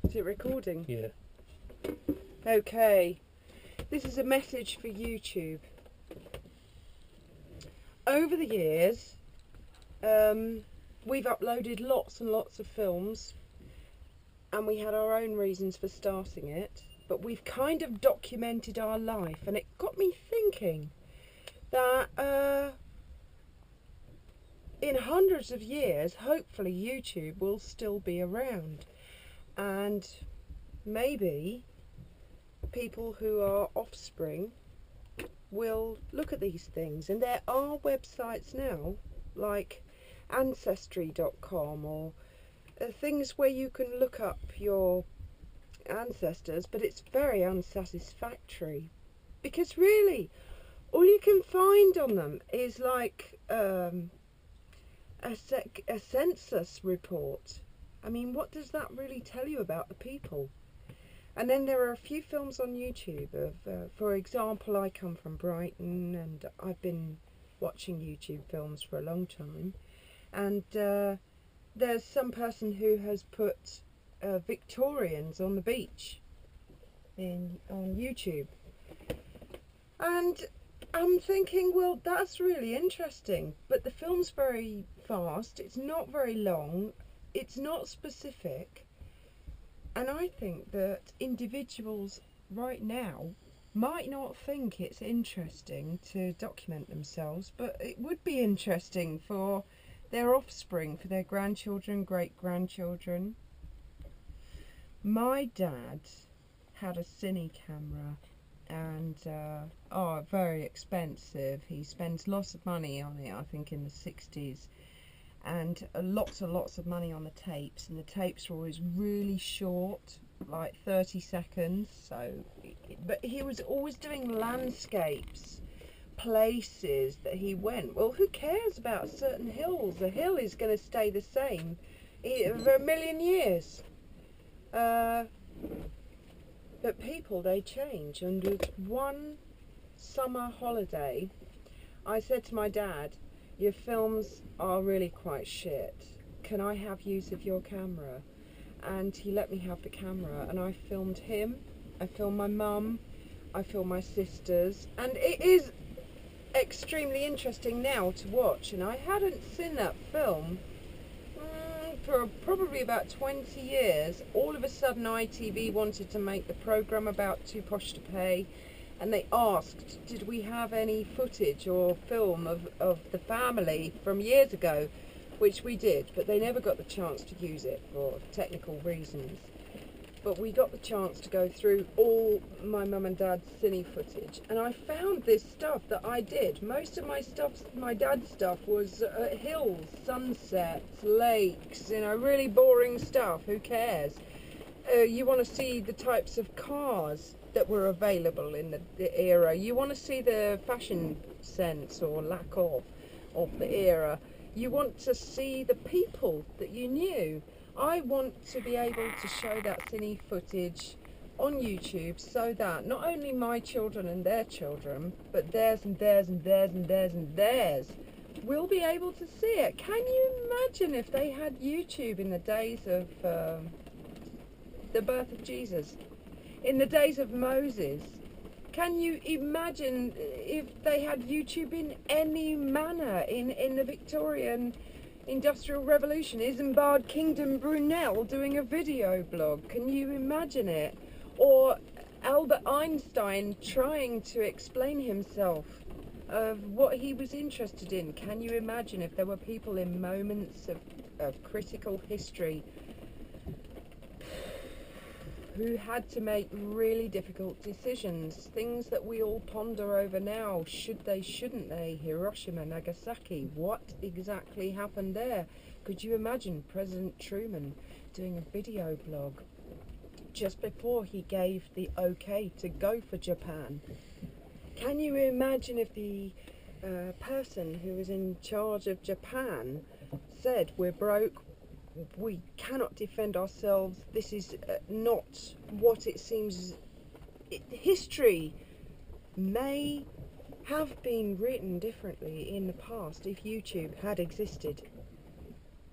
Is it recording? Yeah. Okay. This is a message for YouTube. Over the years, we've uploaded lots and lots of films, and we had our own reasons for starting it, but we've kind of documented our life, and it got me thinking that in hundreds of years, hopefully YouTube will still be around, and maybe people who are offspring will look at these things. And there are websites now like ancestry.com or things where you can look up your ancestors, but it's very unsatisfactory because really all you can find on them is like a census report. I mean, what does that really tell you about the people? And then there are a few films on YouTube of, for example, I come from Brighton and I've been watching YouTube films for a long time, and there's some person who has put Victorians on the beach on YouTube, and I'm thinking, well, that's really interesting, but the film's very fast, it's not very long, it's not specific. And I think that individuals right now might not think it's interesting to document themselves, but it would be interesting for their offspring, for their grandchildren, great-grandchildren. My dad had a cine camera, and very expensive. He spends lots of money on it, I think in the 60s. And lots and lots of money on the tapes, and the tapes were always really short, like 30 seconds. But he was always doing landscapes, places that he went. Well, who cares about certain hills? The hill is going to stay the same for a million years. But people, they change. And with one summer holiday, I said to my dad, "Your films are really quite shit. Can I have use of your camera?" And he let me have the camera, and I filmed him, I filmed my mum, I filmed my sisters, and it is extremely interesting now to watch. And I hadn't seen that film for probably about 20 years. All of a sudden ITV wanted to make the programme about Too Posh to Pay, and they asked, did we have any footage or film of the family from years ago, which we did, but they never got the chance to use it for technical reasons. But we got the chance to go through all my mum and dad's cine footage, and I found this stuff that I did. Most of my stuff, my dad's stuff, was hills, sunsets, lakes, really boring stuff. Who cares? You want to see the types of cars that were available in the era. You want to see the fashion sense or lack of the era. You want to see the people that you knew. I want to be able to show that cine footage on YouTube so that not only my children and their children, but theirs and theirs and theirs and theirs and theirs will be able to see it. Can you imagine if they had YouTube in the days of the birth of Jesus? In the days of Moses? Can you imagine if they had YouTube in any manner in the Victorian Industrial Revolution? Isambard Kingdom Brunel doing a video blog? Can you imagine it? Or Albert Einstein trying to explain himself of what he was interested in? Can you imagine if there were people in moments of critical history who had to make really difficult decisions, things that we all ponder over now? Should they, shouldn't they? Hiroshima, Nagasaki, what exactly happened there? Could you imagine President Truman doing a video blog just before he gave the okay to go for Japan? Can you imagine if the person who was in charge of Japan said, "We're broke, we cannot defend ourselves, this is not what it seems"? History may have been written differently in the past if YouTube had existed.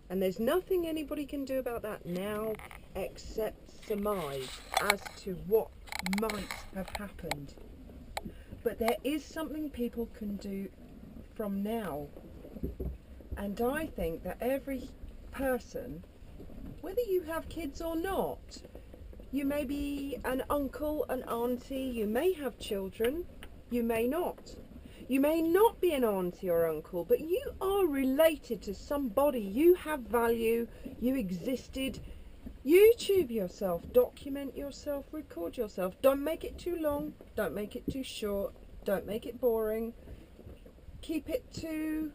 And there's nothing anybody can do about that now except surmise as to what might have happened. But there is something people can do from now. And I think that every person, whether you have kids or not, you may be an uncle, an auntie, you may have children, you may not. You may not be an auntie or uncle, but you are related to somebody. You have value, you existed. YouTube yourself, document yourself, record yourself. Don't make it too long, don't make it too short, don't make it boring. Keep it to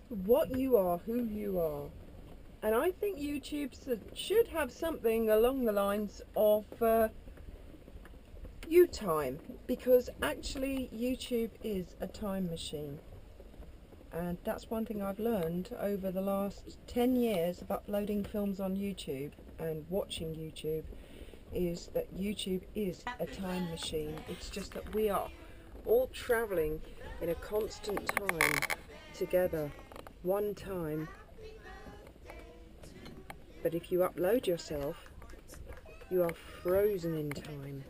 what you are, who you are. And I think YouTube should have something along the lines of you time, because actually YouTube is a time machine. And that's one thing I've learned over the last 10 years of uploading films on YouTube and watching YouTube, is that YouTube is a time machine. It's just that we are all travelling in a constant time together, one time. But if you upload yourself, you are frozen in time.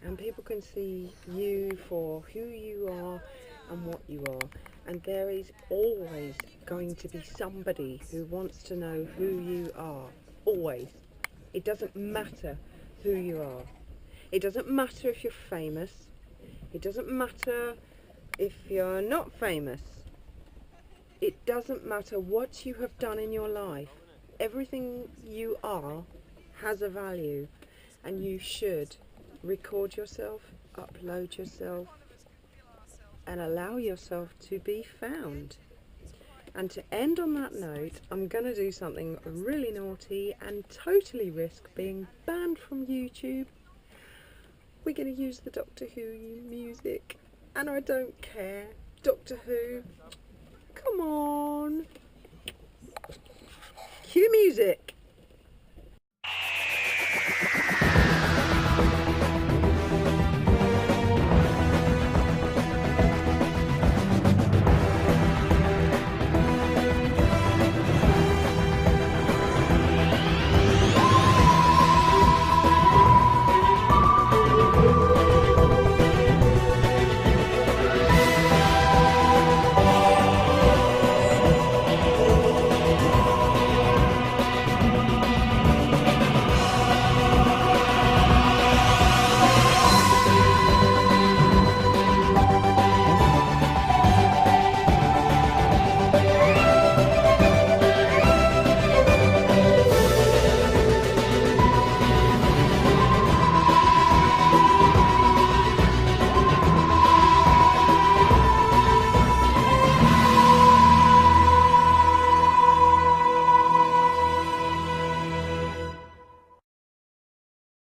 And people can see you for who you are and what you are. And there is always going to be somebody who wants to know who you are. Always. It doesn't matter who you are. It doesn't matter if you're famous. It doesn't matter if you're not famous. It doesn't matter what you have done in your life. Everything you are has a value, and you should record yourself, upload yourself, and allow yourself to be found. And to end on that note, I'm going to do something really naughty and totally risk being banned from YouTube. We're going to use the Doctor Who music, and I don't care. Doctor Who,